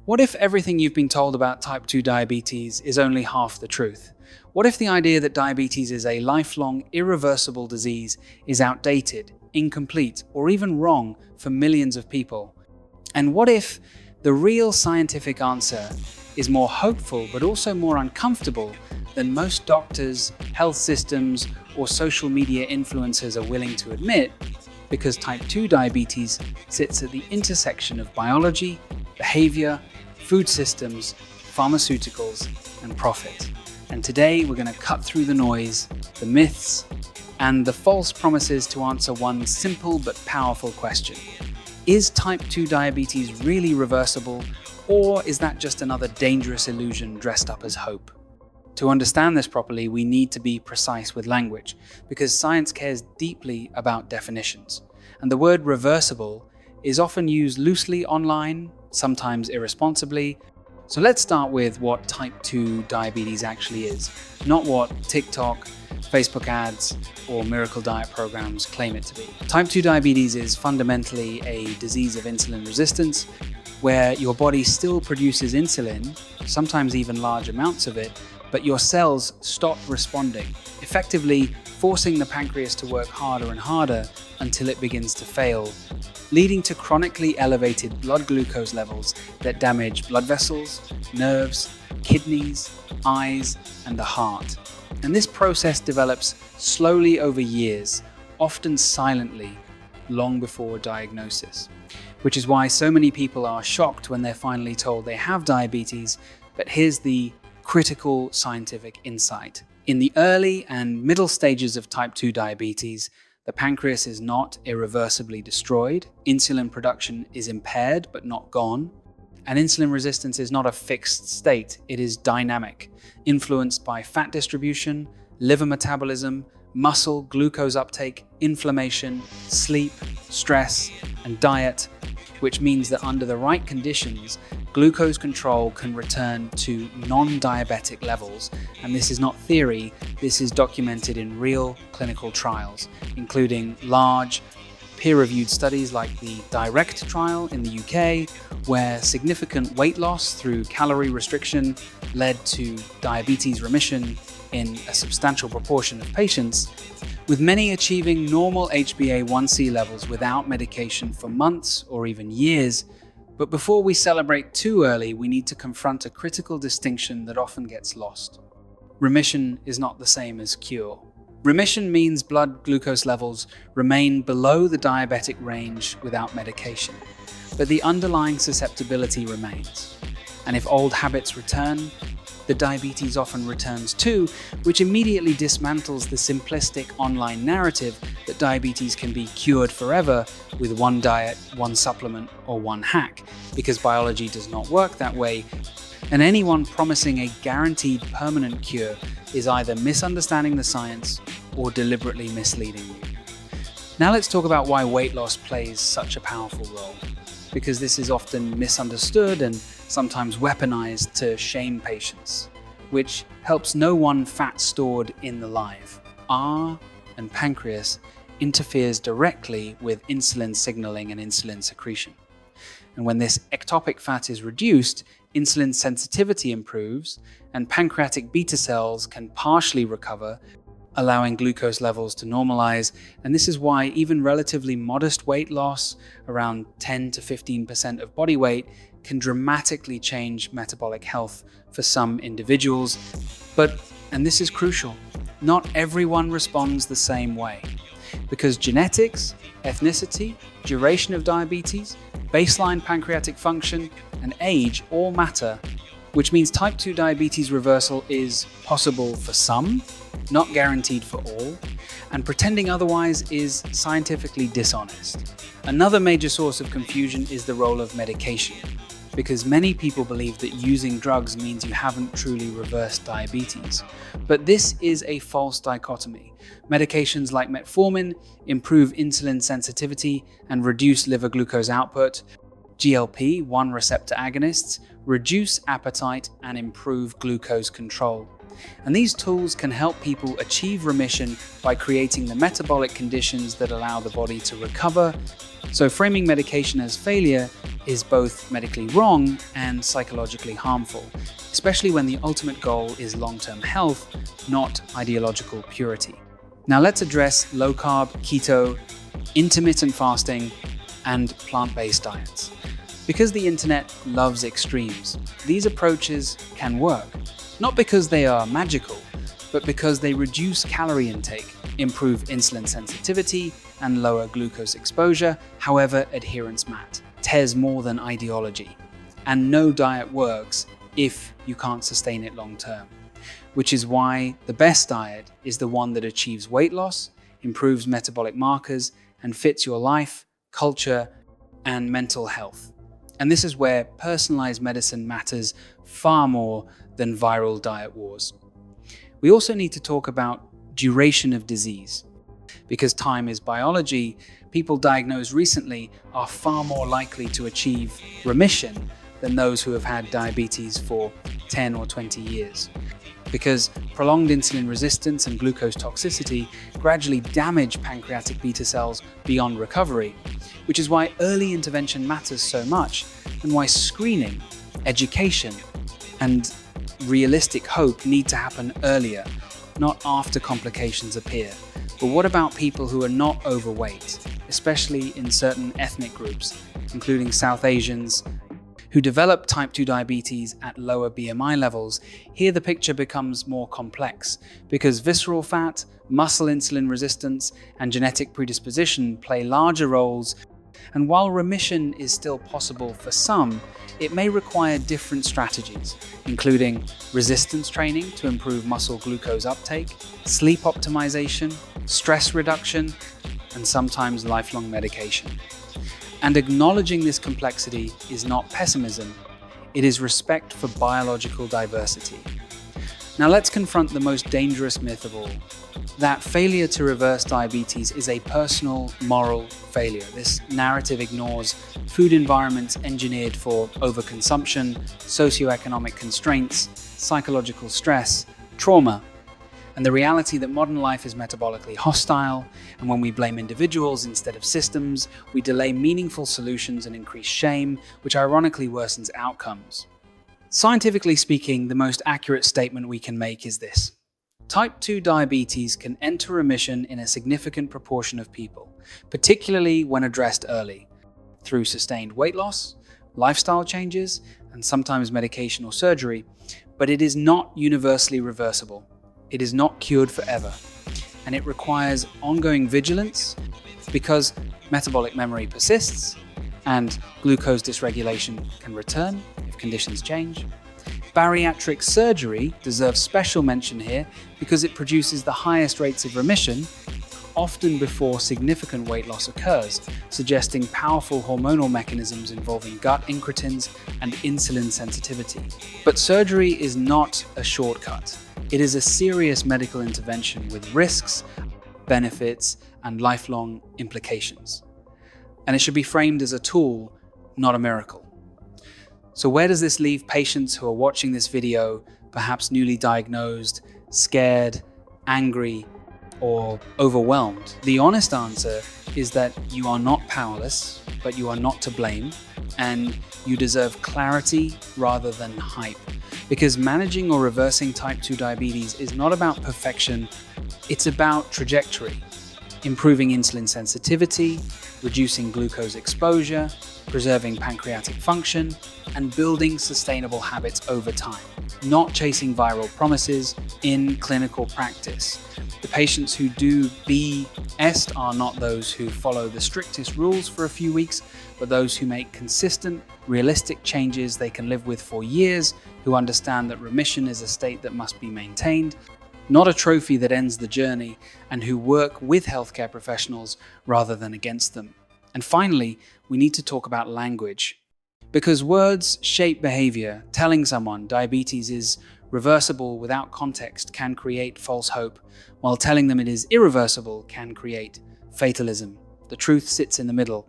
What if everything you've been told about type 2 diabetes is only half the truth? What if the idea that diabetes is a lifelong, irreversible disease is outdated, incomplete, or even wrong for millions of people? And what if the real scientific answer is more hopeful but also more uncomfortable than most doctors, health systems, or social media influencers are willing to admit, because type 2 diabetes sits at the intersection of biology, behavior, food systems, pharmaceuticals, and profit. And today we're going to cut through the noise, the myths, and the false promises to answer one simple but powerful question. Is type 2 diabetes really reversible, or is that just another dangerous illusion dressed up as hope? To understand this properly, we need to be precise with language, because science cares deeply about definitions. And the word reversible is often used loosely online, sometimes irresponsibly. So let's start with what type 2 diabetes actually is, not what TikTok, Facebook ads, or miracle diet programs claim it to be. Type 2 diabetes is fundamentally a disease of insulin resistance, where your body still produces insulin, sometimes even large amounts of it, but your cells stop responding, effectively forcing the pancreas to work harder and harder until it begins to fail, leading to chronically elevated blood glucose levels that damage blood vessels, nerves, kidneys, eyes, and the heart. And this process develops slowly over years, often silently, long before diagnosis. Which is why so many people are shocked when they're finally told they have diabetes. But here's the critical scientific insight. In the early and middle stages of type 2 diabetes, the pancreas is not irreversibly destroyed, insulin production is impaired but not gone, and insulin resistance is not a fixed state, it is dynamic, influenced by fat distribution, liver metabolism, muscle glucose uptake, inflammation, sleep, stress, and diet, which means that under the right conditions, glucose control can return to non-diabetic levels. And this is not theory, this is documented in real clinical trials, including large peer-reviewed studies like the DIRECT trial in the UK, where significant weight loss through calorie restriction led to diabetes remission in a substantial proportion of patients, with many achieving normal HbA1c levels without medication for months or even years. But before we celebrate too early, we need to confront a critical distinction that often gets lost. Remission is not the same as cure. Remission means blood glucose levels remain below the diabetic range without medication, but the underlying susceptibility remains. And if old habits return, the diabetes often returns too, which immediately dismantles the simplistic online narrative that diabetes can be cured forever with one diet, one supplement, or one hack, because biology does not work that way. And anyone promising a guaranteed permanent cure is either misunderstanding the science or deliberately misleading you. Now let's talk about why weight loss plays such a powerful role, because this is often misunderstood and sometimes weaponized to shame patients, which helps no one fat stored in the live. R and pancreas interferes directly with insulin signaling and insulin secretion. And when this ectopic fat is reduced, insulin sensitivity improves and pancreatic beta cells can partially recover, allowing glucose levels to normalize. And this is why even relatively modest weight loss, around 10 to 15% of body weight, can dramatically change metabolic health for some individuals. But, and this is crucial, not everyone responds the same way, because genetics, ethnicity, duration of diabetes, baseline pancreatic function, and age all matter, which means type 2 diabetes reversal is possible for some, not guaranteed for all, and pretending otherwise is scientifically dishonest. Another major source of confusion is the role of medication, because many people believe that using drugs means you haven't truly reversed diabetes. But this is a false dichotomy. Medications like Metformin improve insulin sensitivity and reduce liver glucose output. GLP-1 receptor agonists reduce appetite and improve glucose control. And these tools can help people achieve remission by creating the metabolic conditions that allow the body to recover. So framing medication as failure is both medically wrong and psychologically harmful, especially when the ultimate goal is long-term health, not ideological purity. Now let's address low-carb, keto, intermittent fasting, and plant-based diets. Because the internet loves extremes, these approaches can work, not because they are magical, but because they reduce calorie intake, improve insulin sensitivity, and lower glucose exposure. However, adherence matters more than ideology, and no diet works if you can't sustain it long term, which is why the best diet is the one that achieves weight loss, improves metabolic markers, and fits your life, culture, and mental health. And this is where personalized medicine matters far more than viral diet wars. We also need to talk about duration of disease. Because time is biology, people diagnosed recently are far more likely to achieve remission than those who have had diabetes for 10 or 20 years. Because prolonged insulin resistance and glucose toxicity gradually damage pancreatic beta cells beyond recovery, which is why early intervention matters so much, and why screening, education, and realistic hope need to happen earlier, not after complications appear. But what about people who are not overweight, especially in certain ethnic groups, including South Asians, who develop type 2 diabetes at lower BMI levels? Here the picture becomes more complex, because visceral fat, muscle insulin resistance, and genetic predisposition play larger roles. And while remission is still possible for some, it may require different strategies, including resistance training to improve muscle glucose uptake, sleep optimization, stress reduction, and sometimes lifelong medication. And acknowledging this complexity is not pessimism, it is respect for biological diversity. Now let's confront the most dangerous myth of all, that failure to reverse diabetes is a personal, moral failure. This narrative ignores food environments engineered for overconsumption, socioeconomic constraints, psychological stress, trauma, and the reality that modern life is metabolically hostile, and when we blame individuals instead of systems, we delay meaningful solutions and increase shame, which ironically worsens outcomes. Scientifically speaking, the most accurate statement we can make is this: type 2 diabetes can enter remission in a significant proportion of people, particularly when addressed early, through sustained weight loss, lifestyle changes, and sometimes medication or surgery, but it is not universally reversible. It is not cured forever, and it requires ongoing vigilance because metabolic memory persists and glucose dysregulation can return if conditions change. Bariatric surgery deserves special mention here because it produces the highest rates of remission, often before significant weight loss occurs, suggesting powerful hormonal mechanisms involving gut incretins and insulin sensitivity. But surgery is not a shortcut. It is a serious medical intervention with risks, benefits, and lifelong implications. And it should be framed as a tool, not a miracle. So where does this leave patients who are watching this video, perhaps newly diagnosed, scared, angry, or overwhelmed? The honest answer is that you are not powerless, but you are not to blame, and you deserve clarity rather than hype. Because managing or reversing type 2 diabetes is not about perfection, it's about trajectory. Improving insulin sensitivity, reducing glucose exposure, preserving pancreatic function, and building sustainable habits over time, not chasing viral promises in clinical practice. The patients who do best are not those who follow the strictest rules for a few weeks, but those who make consistent, realistic changes they can live with for years, who understand that remission is a state that must be maintained, not a trophy that ends the journey, and who work with healthcare professionals rather than against them. And finally, we need to talk about language. Because words shape behavior, telling someone diabetes is reversible without context can create false hope, while telling them it is irreversible can create fatalism. The truth sits in the middle.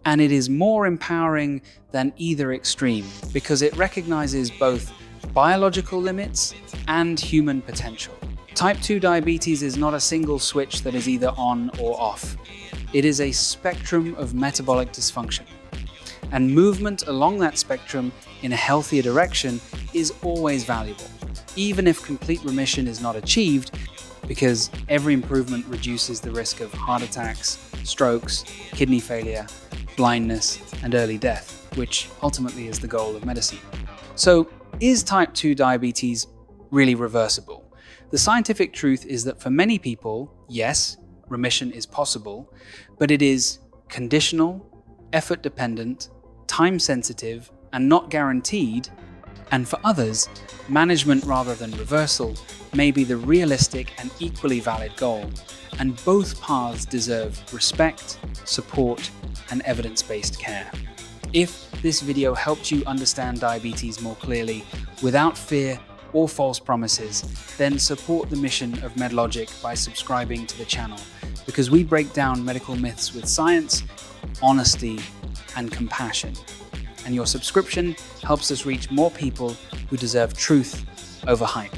And it is more empowering than either extreme, because it recognizes both biological limits and human potential. Type 2 diabetes is not a single switch that is either on or off. It is a spectrum of metabolic dysfunction. and movement along that spectrum in a healthier direction is always valuable, even if complete remission is not achieved, because every improvement reduces the risk of heart attacks, strokes, kidney failure, blindness, and early death, which ultimately is the goal of medicine. So, is type 2 diabetes really reversible? The scientific truth is that for many people, yes, remission is possible, but it is conditional, effort-dependent, time-sensitive, and not guaranteed. And for others, management rather than reversal may be the realistic and equally valid goal, and both paths deserve respect, support, and evidence-based care. If this video helped you understand diabetes more clearly, without fear or false promises, then support the mission of MedLogic by subscribing to the channel, because we break down medical myths with science, honesty, and compassion. And your subscription helps us reach more people who deserve truth over hype.